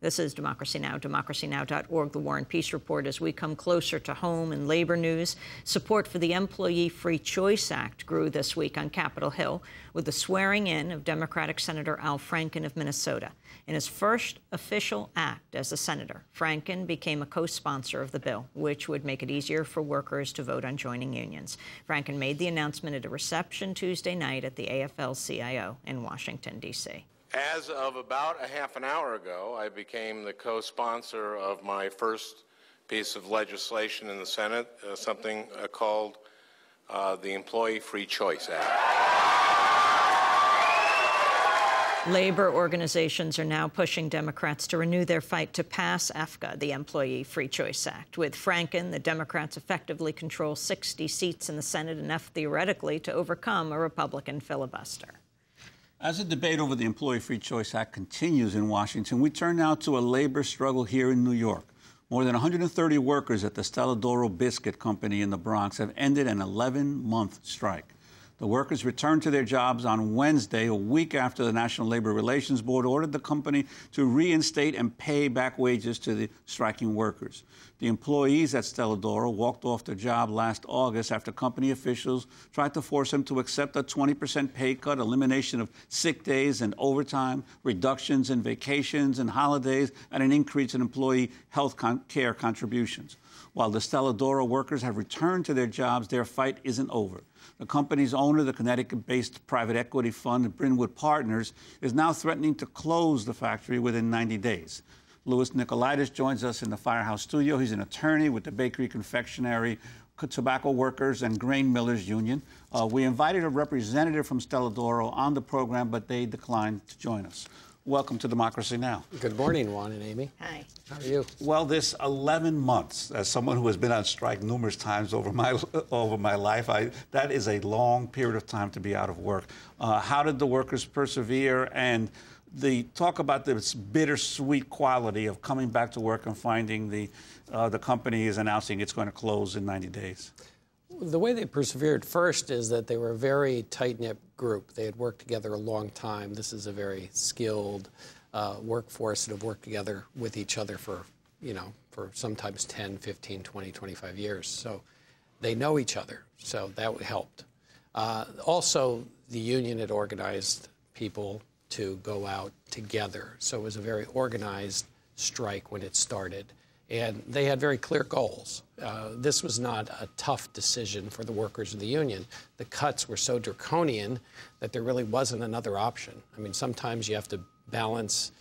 This is Democracy Now!, democracynow.org, the War and Peace Report. As we come closer to home and labor news, support for the Employee Free Choice Act grew this week on Capitol Hill with the swearing in of Democratic Senator Al Franken of Minnesota. In his first official act as a senator, Franken became a co-sponsor of the bill, which would make it easier for workers to vote on joining unions. Franken made the announcement at a reception Tuesday night at the AFL-CIO in Washington, D.C. As of about a half an hour ago, I became the co-sponsor of my first piece of legislation in the Senate, something called the Employee Free Choice Act. Labor organizations are now pushing Democrats to renew their fight to pass EFCA, the Employee Free Choice Act. With Franken, the Democrats effectively control 60 seats in the Senate, enough theoretically to overcome a Republican filibuster. As the debate over the Employee Free Choice Act continues in Washington, we turn now to a labor struggle here in New York. More than 130 workers at the Stella DOro Biscuit Company in the Bronx have ended an 11-month strike. The workers returned to their jobs on Wednesday, a week after the National Labor Relations Board ordered the company to reinstate and pay back wages to the striking workers. The employees at Stella DOro walked off their job last August after company officials tried to force them to accept a 20% pay cut, elimination of sick days and overtime, reductions in vacations and holidays, and an increase in employee health care contributions. While the Stella DOro workers have returned to their jobs, their fight isn't over. The company's owner, the Connecticut-based private equity fund Brynwood Partnersis, is now threatening to close the factory within 90 days. Louis Nicolaitis joins us in the Firehouse studio. He's an attorney with the Bakery, Confectionery, Tobacco Workers, and Grain Millers Union. We invited a representative from Stella DOro on the program, but they declined to join us. Welcome to Democracy Now! Good morning, Juan and Amy. Hi. How are you? Well, this 11 months, as someone who has been on strike numerous times over my life, that is a long period of time to be out of work. How did the workers persevere? And talk about this bittersweet quality of coming back to work and finding the company is announcing it's going to close in 90 days. The way they persevered first is that they were a very tight-knit group. They had worked together a long time. This is a very skilled workforce that have worked together with each other for sometimes 10, 15, 20, 25 years. So they know each other. So that helped. Also, the union had organized people to go out together. So it was a very organized strike when it started. And they had very clear goals. This was not a tough decision for the workers of the union. The cuts were so draconian that there really wasn't another option. I mean, sometimes you have to balance,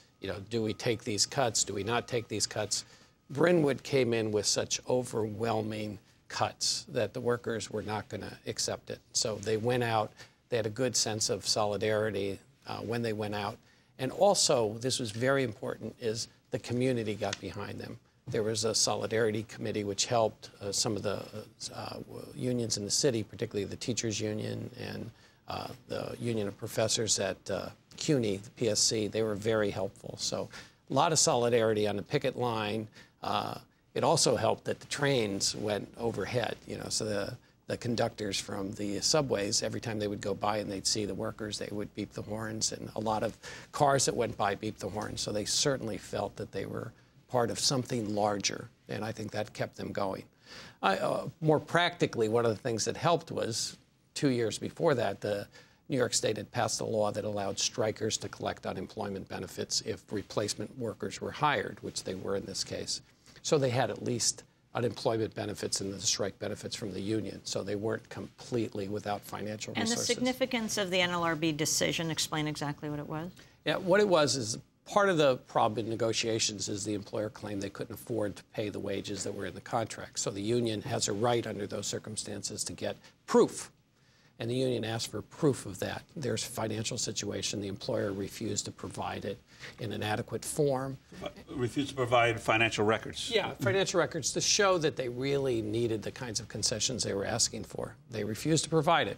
do we take these cuts? Do we not take these cuts? Brynwood came in with such overwhelming cuts that the workers were not going to accept it. So they went out. They had a good sense of solidarity when they went out. And also, this was very important, is the community got behind them. There was a solidarity committee which helped some of the unions in the city, particularly the teachers union and the union of professors at CUNY, the PSC. They were very helpful. So a lot of solidarity on the picket line. It also helped that the trains went overhead, so the conductors from the subways, every time they would go by and they'd see the workers, they would beep the horns, and a lot of cars that went by beeped the horns. So they certainly felt that they were part of something larger, and I think that kept them going. More practically, one of the things that helped was 2 years before that, the New York State had passed a law that allowed strikers to collect unemployment benefits if replacement workers were hired, which they were in this case. So they had at least unemployment benefits and the strike benefits from the union, so they weren't completely without financial resources. And the significance of the NLRB decision, explain exactly what it was. Yeah, what it was is part of the problem in negotiations is the employer claimed they couldn't afford to pay the wages that were in the contract. So the union has a right under those circumstances to get proof. And the union asked for proof of that. There's a financial situation. The employer refused to provide it in an adequate form. Refused to provide financial records. Yeah, financial records to show that they really needed the kinds of concessions they were asking for. They refused to provide it.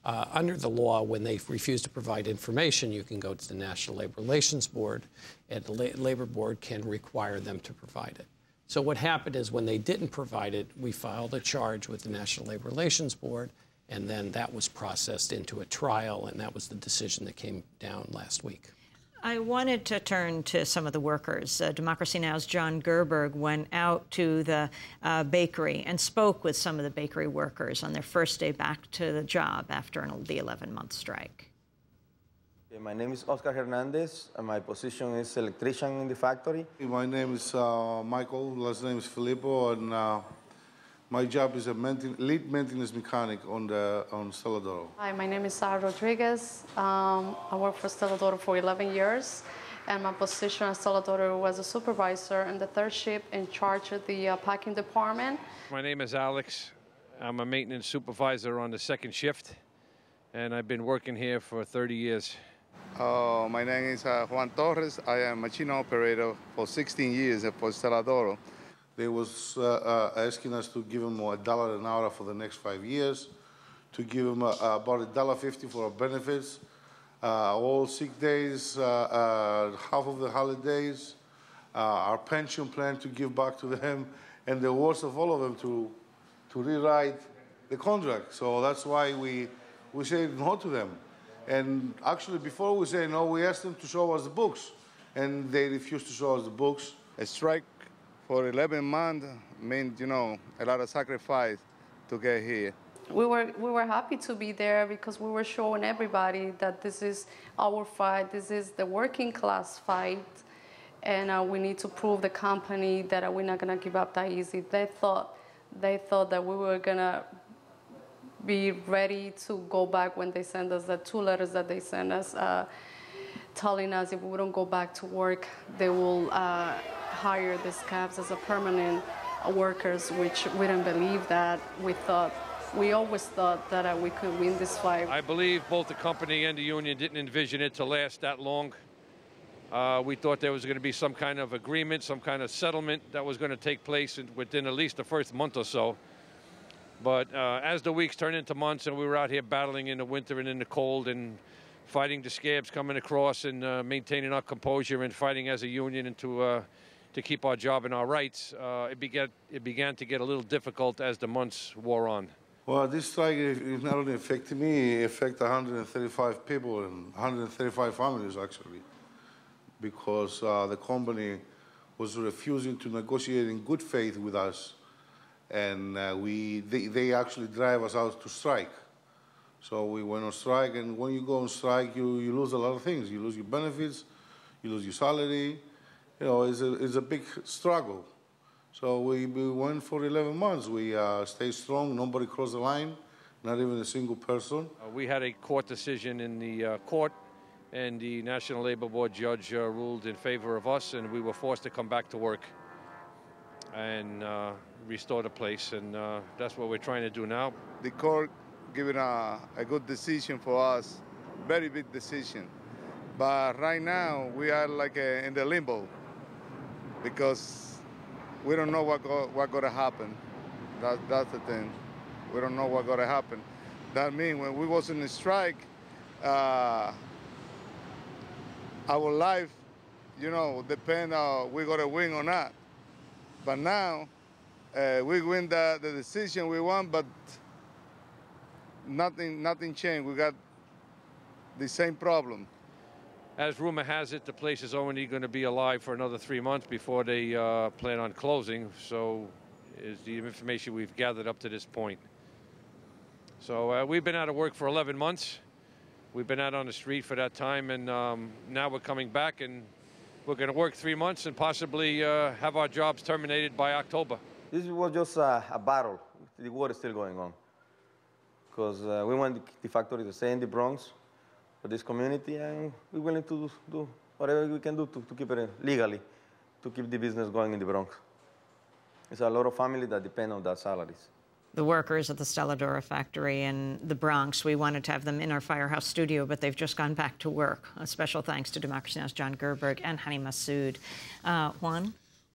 Under the law, when they refuse to provide information, you can go to the National Labor Relations Board, and the Labor Board can require them to provide it. So what happened is when they didn't provide it, we filed a charge with the National Labor Relations Board, and then that was processed into a trial, and that was the decision that came down last week. I wanted to turn to some of the workers. Democracy Now!'s John Gerberg went out to the bakery and spoke with some of the bakery workers on their first day back to the job after the 11-month strike. My name is Oscar Hernandez, and my position is electrician in the factory. My name is Michael, last name is Filippo, and my job is a lead maintenance mechanic on Stella DOro. Hi, my name is Sara Rodriguez. I worked for Stella DOro for 11 years, and my position at Stella DOro was a supervisor in the third shift in charge of the packing department. My name is Alex. I'm a maintenance supervisor on the second shift, and I've been working here for 30 years. My name is Juan Torres. I am a machine operator for 16 years for Stella DOro. They was asking us to give them $1 an hour for the next 5 years, to give them about $1.50 for our benefits, all sick days, half of the holidays, our pension plan to give back to them, and the worst of all of them to rewrite the contract. So that's why we say no to them. And actually, before we say no, we asked them to show us the books, and they refused to show us the books. A strike for 11 months meant, you know, a lot of sacrifice to get here. We were happy to be there because we were showing everybody that this is our fight, this is the working class fight, and we need to prove the company that we're not going to give up that easy. They thought that we were going to be ready to go back when they sent us the 2 letters that they sent us, telling us if we don't go back to work, they will hire these cabs as a permanent workers, which we didn't believe that. We always thought that we could win this fight. I believe both the company and the union didn't envision it to last that long. We thought there was going to be some kind of agreement, some kind of settlement that was going to take place within at least the first month or so. But as the weeks turned into months and we were out here battling in the winter and in the cold and fighting the scabs coming across and maintaining our composure and fighting as a union and to keep our job and our rights, it began to get a little difficult as the months wore on. Well, this strike is not only affecting me, it affects 135 people and 135 families, actually, because the company was refusing to negotiate in good faith with us, and they actually drive us out to strike. So we went on strike, and when you go on strike, you lose a lot of things. You lose your benefits, you lose your salary. You know, it's a big struggle. So we went for 11 months. We stayed strong. Nobody crossed the line, not even a single person. We had a court decision in the court, and the National Labor Board judge ruled in favor of us, and we were forced to come back to work and restore the place, and that's what we're trying to do now. The court given a good decision for us, very big decision. But right now, we are like in the limbo because we don't know what's going to happen. That's the thing. We don't know what's going to happen. That means when we was in a strike, our life, you know, depend on we're going to win or not. But now, we win the decision we want, but nothing changed. We got the same problem. As rumor has it, the place is only going to be alive for another 3 months before they plan on closing. So is the information we've gathered up to this point. So we've been out of work for 11 months. We've been out on the street for that time, and now we're coming back, and we're going to work 3 months and possibly have our jobs terminated by October. This was just a battle. The war is still going on. Because we want the factory to stay in the Bronx for this community, and we're willing to do whatever we can do to keep it legally, to keep the business going in the Bronx. There's a lot of families that depend on that salaries. The workers at the Stella DOro factory in the Bronx, we wanted to have them in our Firehouse studio, but they've just gone back to work. A special thanks to Democracy Now!'s John Gerberg and Hani Massoud. Juan?